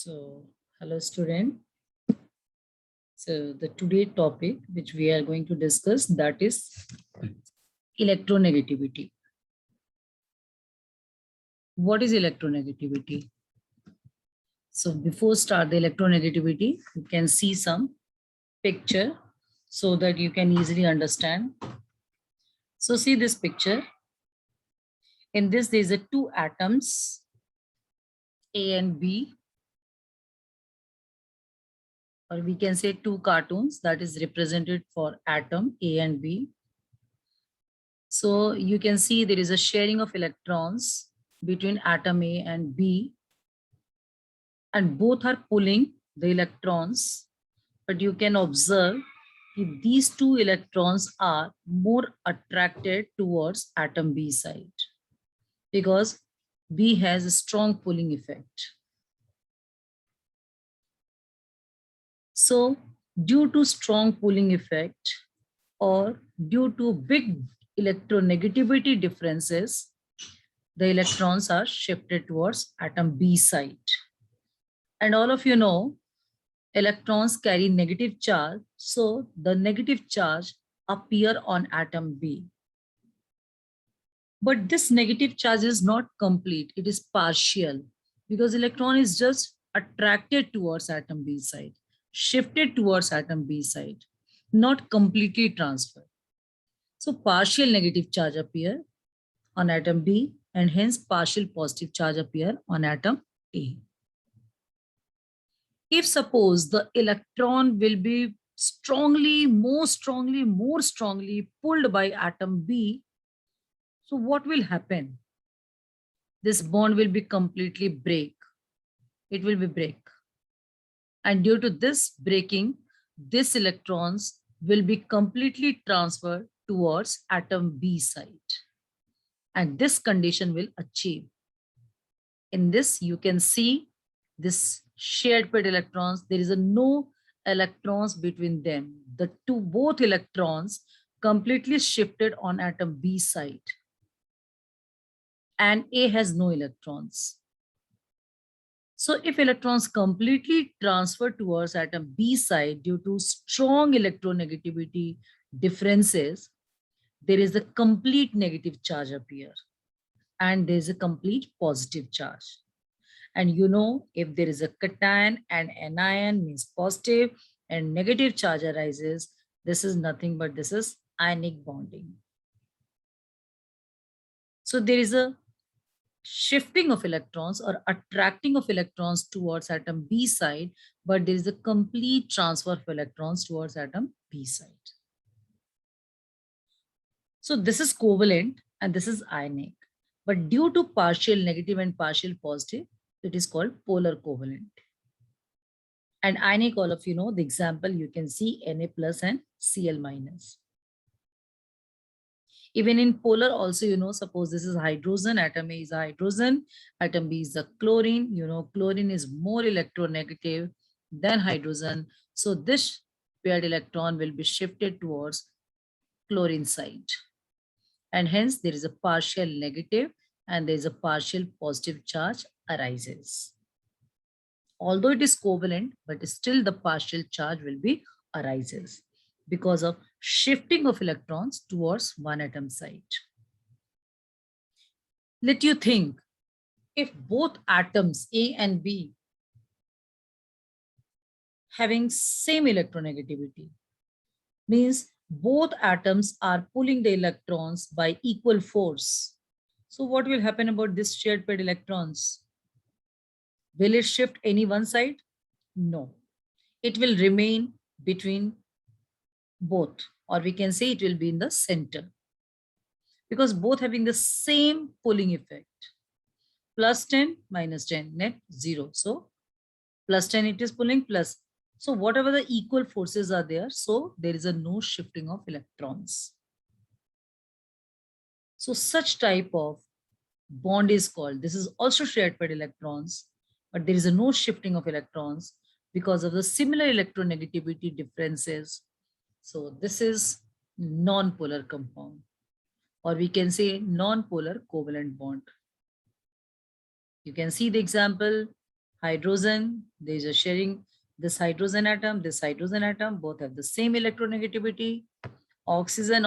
Hello student. So the today topic which we are going to discuss, that is electronegativity. What is electronegativity? So before start the electronegativity, you can see some picture so that you can easily understand. So see this picture. In this, there is a two atoms, A and B, or we can say two cartoons that is represented for atom A and B. So you can see there is a sharing of electrons between atom A and B, and both are pulling the electrons, but you can observe if these two electrons are more attracted towards atom B side because B has a strong pulling effect. So due to strong pulling effect or due to big electronegativity differences, the electrons are shifted towards atom B side. And all of you know, electrons carry negative charge, so the negative charge appear on atom B. But this negative charge is not complete, it is partial, because electron is just attracted towards atom B side, shifted towards atom B side, not completely transferred. So partial negative charge appear on atom B, and hence partial positive charge appear on atom A. If suppose the electron will be more strongly pulled by atom B, so what will happen? This bond will be completely break. It will be break. And due to this breaking, these electrons will be completely transferred towards atom B side. And this condition will achieve. In this, you can see this shared paired electrons. There is no electrons between them. The both electrons completely shifted on atom B side. And A has no electrons. So if electrons completely transfer towards atom B side due to strong electronegativity differences, there is a complete negative charge appear and there is a complete positive charge. And you know, if there is a cation and anion means positive and negative charge arises, this is nothing but this is ionic bonding. So there is a shifting of electrons or attracting of electrons towards atom B side, but there is a complete transfer of electrons towards atom B side. So this is covalent and this is ionic, but due to partial negative and partial positive, it is called polar covalent. And ionic, all of you know the example, you can see Na plus and Cl minus. Even in polar also, you know, suppose this is hydrogen, atom A is a hydrogen, atom B is a chlorine. You know, chlorine is more electronegative than hydrogen. So this paired electron will be shifted towards chlorine side. And hence there is a partial negative and there is a partial positive charge arises. Although it is covalent, but still the partial charge will be arises because of shifting of electrons towards one atom side. Let you think, if both atoms A and B having same electronegativity, means both atoms are pulling the electrons by equal force. So what will happen about this shared paired electrons? Will it shift any one side? No. It will remain between both, or we can say it will be in the center, because both having the same pulling effect. Plus 10 minus 10 net 0. So plus 10 it is pulling plus. So whatever the equal forces are there, so there is a no shifting of electrons. So such type of bond is called, this is also shared paired electrons, but there is a no shifting of electrons because of the similar electronegativity differences. So this is non-polar compound, or we can say non-polar covalent bond. You can see the example, hydrogen, there is a sharing, this hydrogen atom, both have the same electronegativity. Oxygen,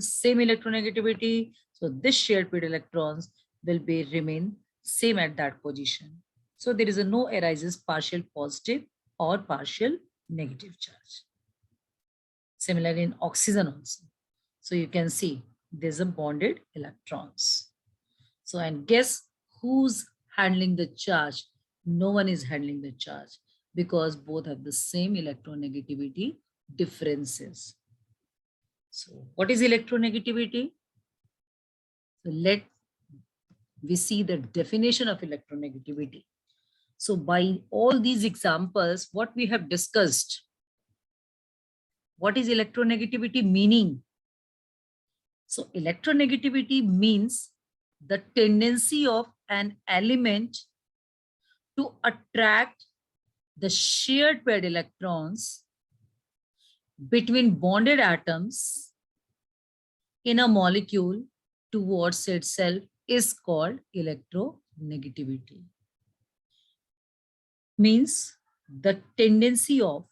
same electronegativity. So this shared pair electrons will be remain same at that position. So there is a no arises partial positive or partial negative charge. Similarly in oxygen also. So you can see there's a bonded electrons. So and guess who's handling the charge? No one is handling the charge because both have the same electronegativity differences. So what is electronegativity? So let we see the definition of electronegativity. So by all these examples, what we have discussed, what is electronegativity meaning? So electronegativity means the tendency of an element to attract the shared paired electrons between bonded atoms in a molecule towards itself is called electronegativity. Means the tendency of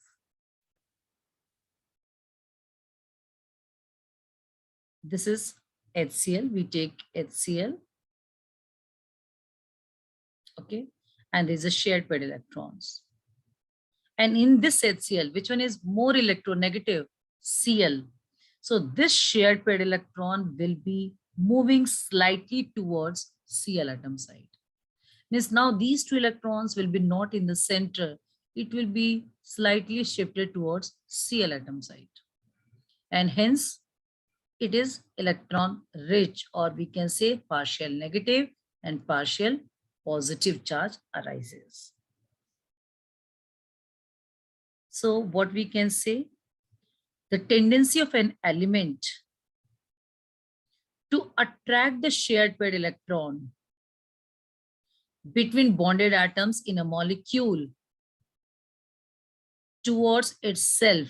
this is HCl, we take HCl, okay, and there's a shared paired electrons. And in this HCl, which one is more electronegative? Cl. So this shared paired electron will be moving slightly towards Cl atom side. Means now these two electrons will be not in the center. It will be slightly shifted towards Cl atom side. And hence it is electron rich, or we can say partial negative and partial positive charge arises. So what we can say, the tendency of an element to attract the shared paired electron between bonded atoms in a molecule towards itself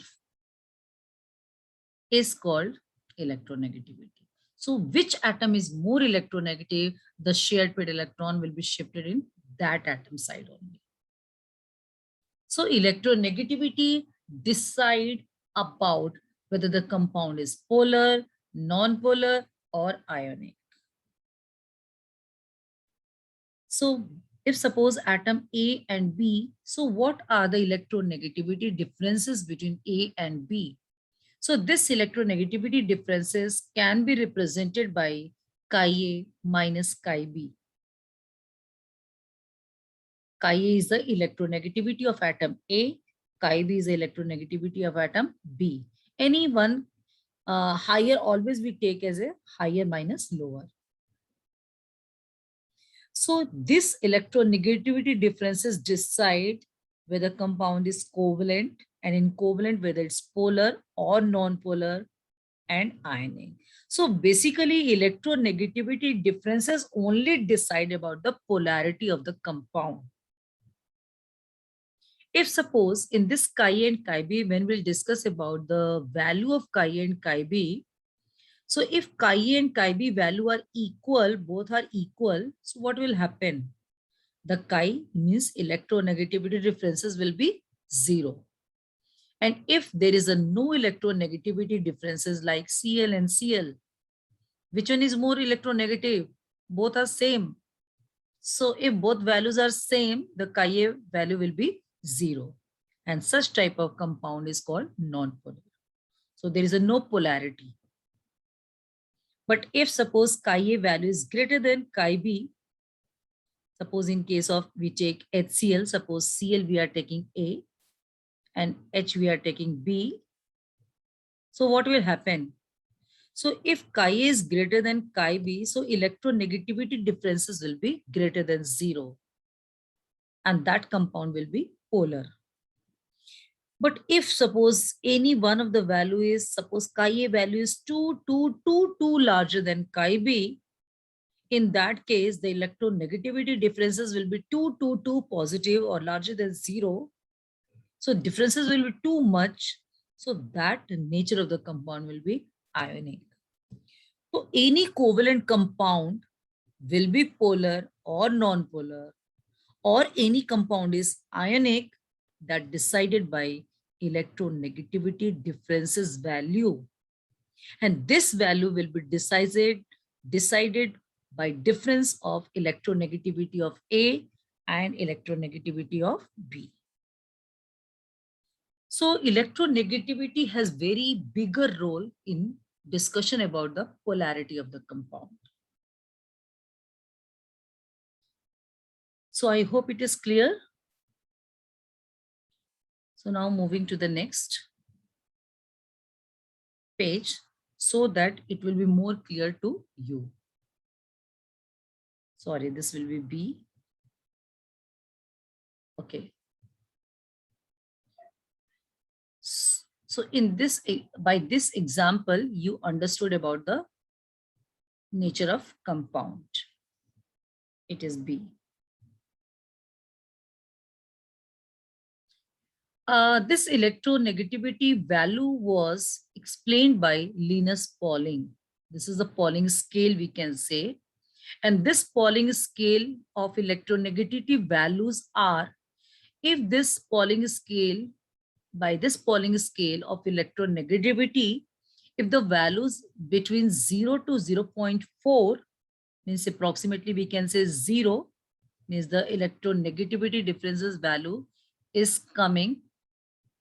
is called electronegativity. So which atom is more electronegative, the shared paired electron will be shifted in that atom side only. So electronegativity decide about whether the compound is polar, non-polar, or ionic. So if suppose atom A and B, so what are the electronegativity differences between A and B? So this electronegativity differences can be represented by chi A minus chi B. Chi A is the electronegativity of atom A, chi B is the electronegativity of atom B. Any one higher always we take as a higher minus lower. So this electronegativity differences decide whether compound is covalent, and in covalent whether it's polar or non-polar and ionic. So basically electronegativity differences only decide about the polarity of the compound. If suppose in this chi and chi B, when we'll discuss about the value of chi and chi B, so if chi and chi B value are equal, both are equal, so what will happen? The chi means electronegativity differences will be 0. And if there is a no electronegativity differences like Cl and Cl, which one is more electronegative? Both are same. So if both values are same, the chi value will be 0. And such type of compound is called non-polar. So there is a no polarity. But if suppose chi value is greater than chi B, suppose in case of we take HCl, suppose Cl we are taking A and H we are taking B. So what will happen? So if chi is greater than chi B, so electronegativity differences will be greater than 0. And that compound will be polar. But if suppose any one of the value is, suppose chi A value is too larger than chi B, in that case, the electronegativity differences will be too positive or larger than 0. So differences will be too much. So that nature of the compound will be ionic. So any covalent compound will be polar or non-polar or any compound is ionic, that decided by electronegativity differences value. And this value will be decided by difference of electronegativity of A and electronegativity of B. So electronegativity has very bigger role in discussion about the polarity of the compound. So I hope it is clear. So now moving to the next page so that it will be more clear to you. Sorry, this will be B. Okay. So in this, by this example, you understood about the nature of compound. It is B. This electronegativity value was explained by Linus Pauling. This is the Pauling scale, we can say. And this Pauling scale of electronegativity values are, if this Pauling scale, by this Pauling scale of electronegativity, if the values between 0 to 0.4, means approximately we can say 0, means the electronegativity differences value is coming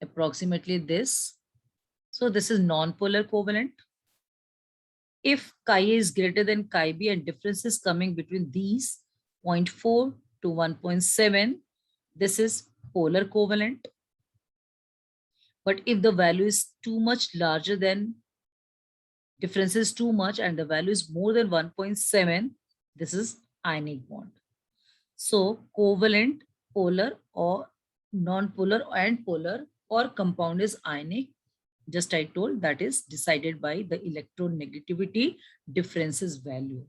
approximately this. So this is non-polar covalent. If chi A is greater than chi B and difference is coming between these 0.4 to 1.7, this is polar covalent. But if the value is too much larger than, difference is too much and the value is more than 1.7, this is ionic bond. So covalent, polar or non-polar and polar or compound is ionic. Just I told, that is decided by the electronegativity differences value.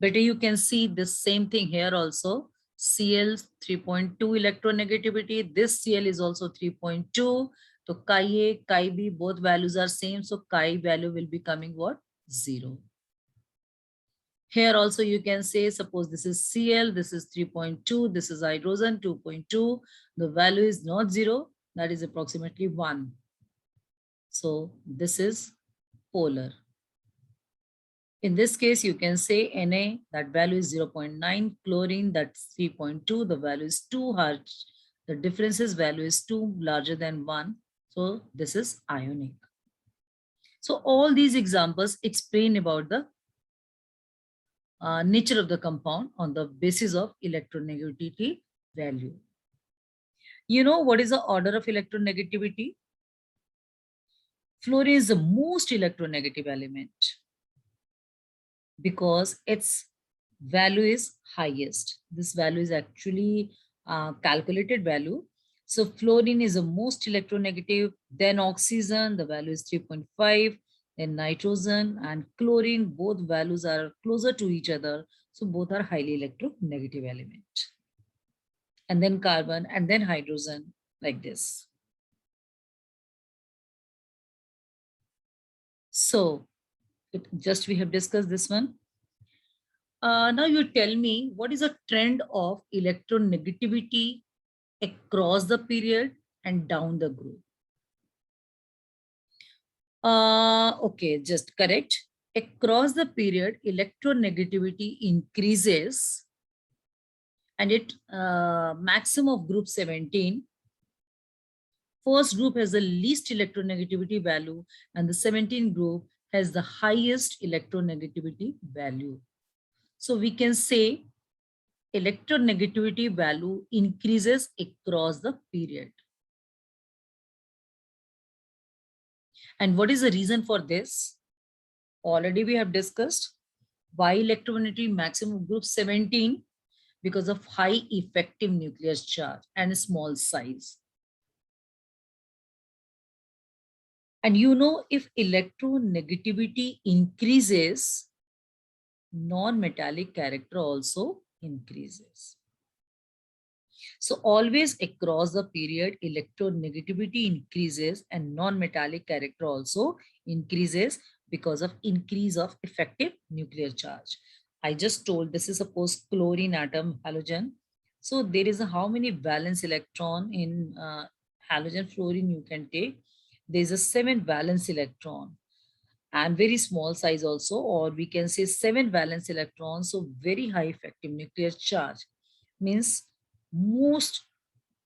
Better you can see the same thing here also. Cl 3.2 electronegativity. This Cl is also 3.2. So chi A, chi B, both values are same. So chi value will be coming what? 0. Here also you can say, suppose this is Cl, this is 3.2, this is hydrogen 2.2. The value is not 0, that is approximately 1. So this is polar. In this case, you can say Na, that value is 0.9, chlorine, that's 3.2, the value is too harsh. The differences value is too larger than 1. So this is ionic. So all these examples explain about the nature of the compound on the basis of electronegativity value. You know what is the order of electronegativity? Fluorine is the most electronegative element because its value is highest. This value is actually calculated value. So fluorine is the most electronegative, then oxygen, the value is 3.5, then nitrogen and chlorine, both values are closer to each other. So both are highly electronegative element. And then carbon and then hydrogen, like this. So just we have discussed this one. Now you tell me, what is a trend of electronegativity across the period and down the group? Okay, just correct. Across the period, electronegativity increases and it maximum of group 17. First group has the least electronegativity value and the 17 group has the highest electronegativity value. So we can say electronegativity value increases across the period. And what is the reason for this? Already we have discussed why electronegativity maximum group 17, because of high effective nuclear charge and small size. And you know, if electronegativity increases, non-metallic character also increases. So always across the period, electronegativity increases and non-metallic character also increases because of increase of effective nuclear charge. I just told this is suppose chlorine atom, halogen. So there is a how many valence electron in halogen fluorine you can take. There is a 7 valence electron and very small size also, or we can say 7 valence electrons. So very high effective nuclear charge means most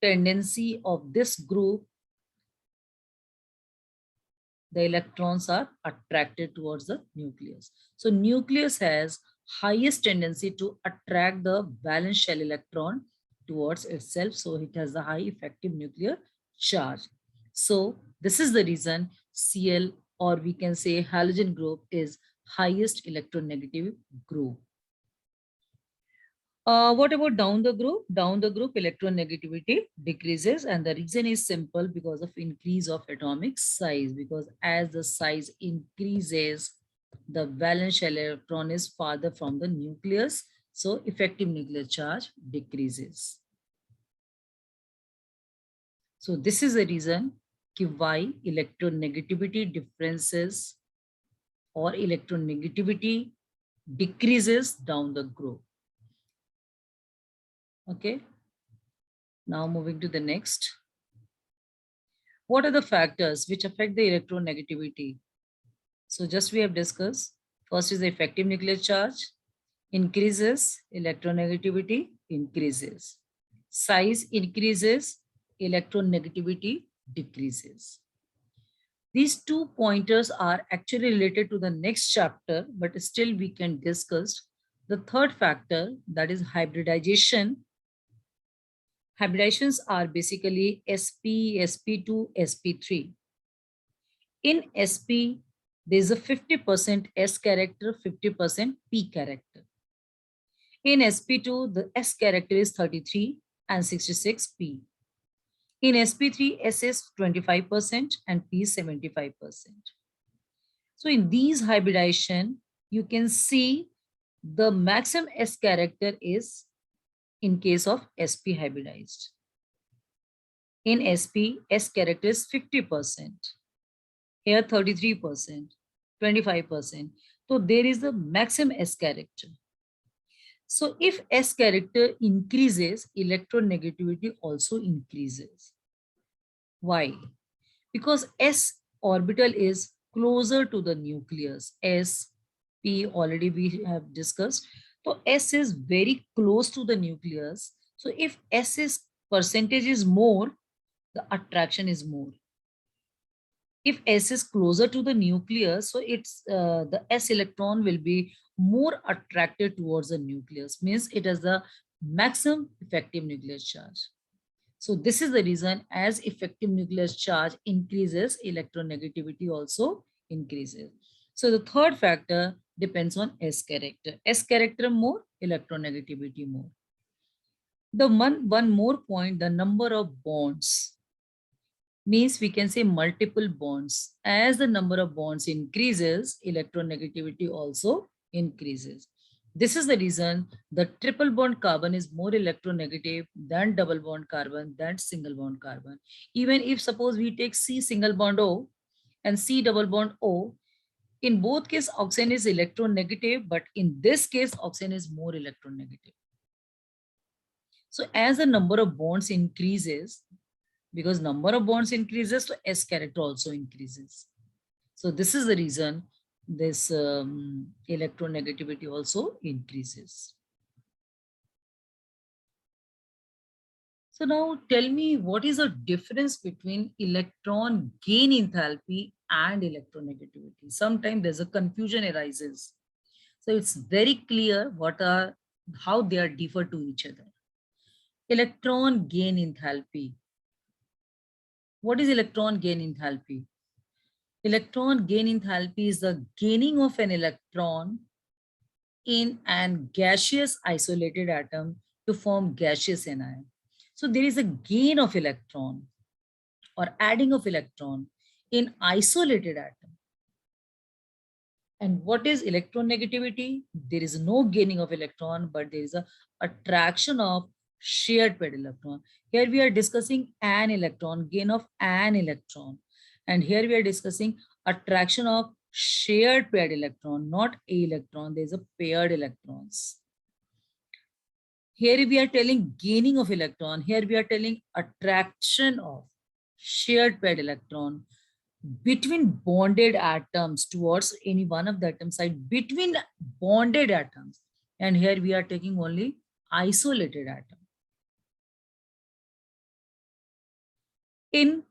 tendency of this group, the electrons are attracted towards the nucleus. So nucleus has highest tendency to attract the valence shell electron towards itself. So it has a high effective nuclear charge. So this is the reason Cl, or we can say halogen group, is highest electronegative group. What about down the group? Down the group, electronegativity decreases, and the reason is simple, because of increase of atomic size. Because as the size increases, the valence shell electron is farther from the nucleus, so effective nuclear charge decreases. So this is the reason why electronegativity differences or electronegativity decreases down the group. Okay. Now moving to the next. What are the factors which affect the electronegativity? So just we have discussed. First is the effective nuclear charge. Increases, electronegativity increases. Size increases, electronegativity decreases. These 2 pointers are actually related to the next chapter, but still we can discuss. The third factor, that is hybridization. Hybridations are basically sp, sp2, sp3. In sp, there is a 50% s character, 50% p character. In sp2, the s character is 33 and 66p. In sp3, s is 25% and p is 75%. So in these hybridization, you can see the maximum s character is in case of sp hybridized. In sp, s character is 50%. Here 33%, 25%. So there is the maximum s character. So if s character increases, electronegativity also increases. Why? Because s orbital is closer to the nucleus. S, p already we have discussed. So s is very close to the nucleus. So if s is percentage is more, the attraction is more. If s is closer to the nucleus, so it's the s electron will be more attracted towards the nucleus, means it has the maximum effective nuclear charge. So this is the reason as effective nuclear charge increases, electronegativity also increases. So the third factor depends on s character. S character more, electronegativity more. The one more point, the number of bonds, means we can say multiple bonds. As the number of bonds increases, electronegativity also increases. This is the reason the triple bond carbon is more electronegative than double bond carbon, than single bond carbon. Even if suppose we take C single bond O and C double bond O, in both cases oxygen is electronegative, but in this case oxygen is more electronegative. So as the number of bonds increases, because number of bonds increases, so s character also increases. So this is the reason this electronegativity also increases. So now tell me, what is the difference between electron gain enthalpy and electronegativity? Sometimes there's a confusion arises. So it's very clear how they are differ to each other. Electron gain enthalpy. What is electron gain enthalpy? Electron gain enthalpy is the gaining of an electron in an gaseous isolated atom to form gaseous anion. So there is a gain of electron or adding of electron in isolated atom. And what is electronegativity? There is no gaining of electron, but there is a attraction of shared paired electron. Here we are discussing an electron, gain of an electron. And here we are discussing attraction of shared paired electron, not a electron. There's a paired electrons. Here we are telling gaining of electron. Here we are telling attraction of shared paired electron between bonded atoms towards any one of the atom side, between bonded atoms. And here we are taking only isolated atom. In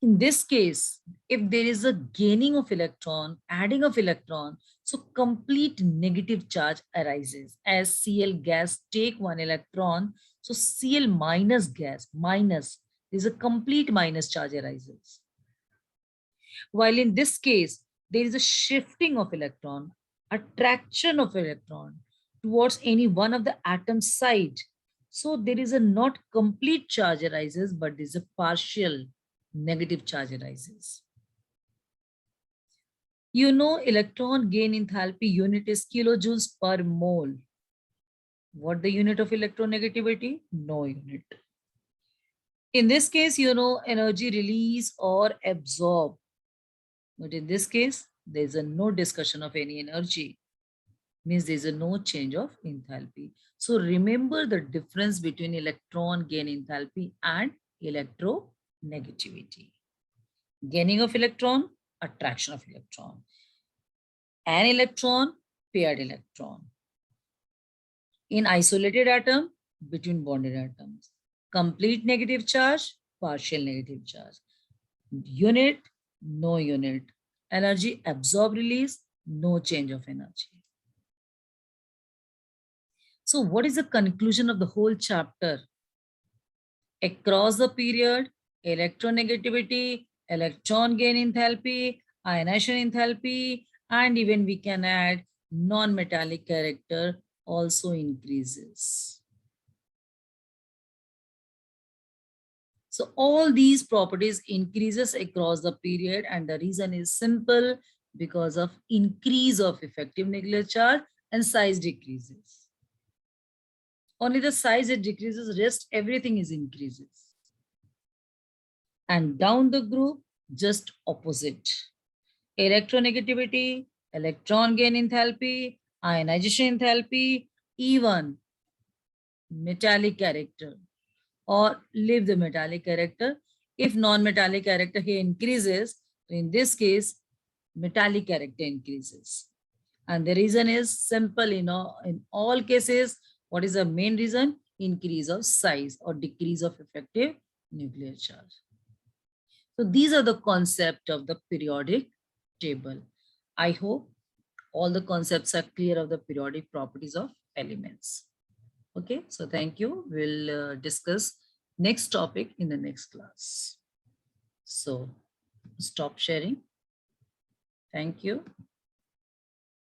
this case, if there is a gaining of electron, adding of electron, so complete negative charge arises. As Cl gas take one electron, so Cl minus gas, minus, there's a complete minus charge arises. While in this case, there is a shifting of electron, attraction of electron towards any one of the atom side. So there is a not complete charge arises, but there is a partial negative charge arises. You know, electron gain enthalpy unit is kilojoules per mole. What the unit of electronegativity? No unit. In this case, you know, energy release or absorb. But in this case, there is a no discussion of any energy. Means there is a no change of enthalpy. So remember the difference between electron gain enthalpy and electronegativity. Gaining of electron, attraction of electron. An electron, paired electron. In isolated atom, between bonded atoms. Complete negative charge, partial negative charge. Unit, no unit. Energy absorb release, no change of energy. So what is the conclusion of the whole chapter? Across the period, electronegativity, electron gain enthalpy, ionization enthalpy, and even we can add non-metallic character also increases. So all these properties increases across the period, and the reason is simple, because of increase of effective nuclear charge and size decreases. Only the size it decreases, rest everything is increases. And down the group, just opposite. Electronegativity, electron gain enthalpy, ionization enthalpy, even metallic character, or leave the metallic character. If non-metallic character here increases, in this case, metallic character increases. And the reason is simple, you know, in all cases, what is the main reason? Increase of size or decrease of effective nuclear charge. So these are the concept of the periodic table. I hope all the concepts are clear of the periodic properties of elements. Okay, so thank you. We'll discuss next topic in the next class. So stop sharing. Thank you.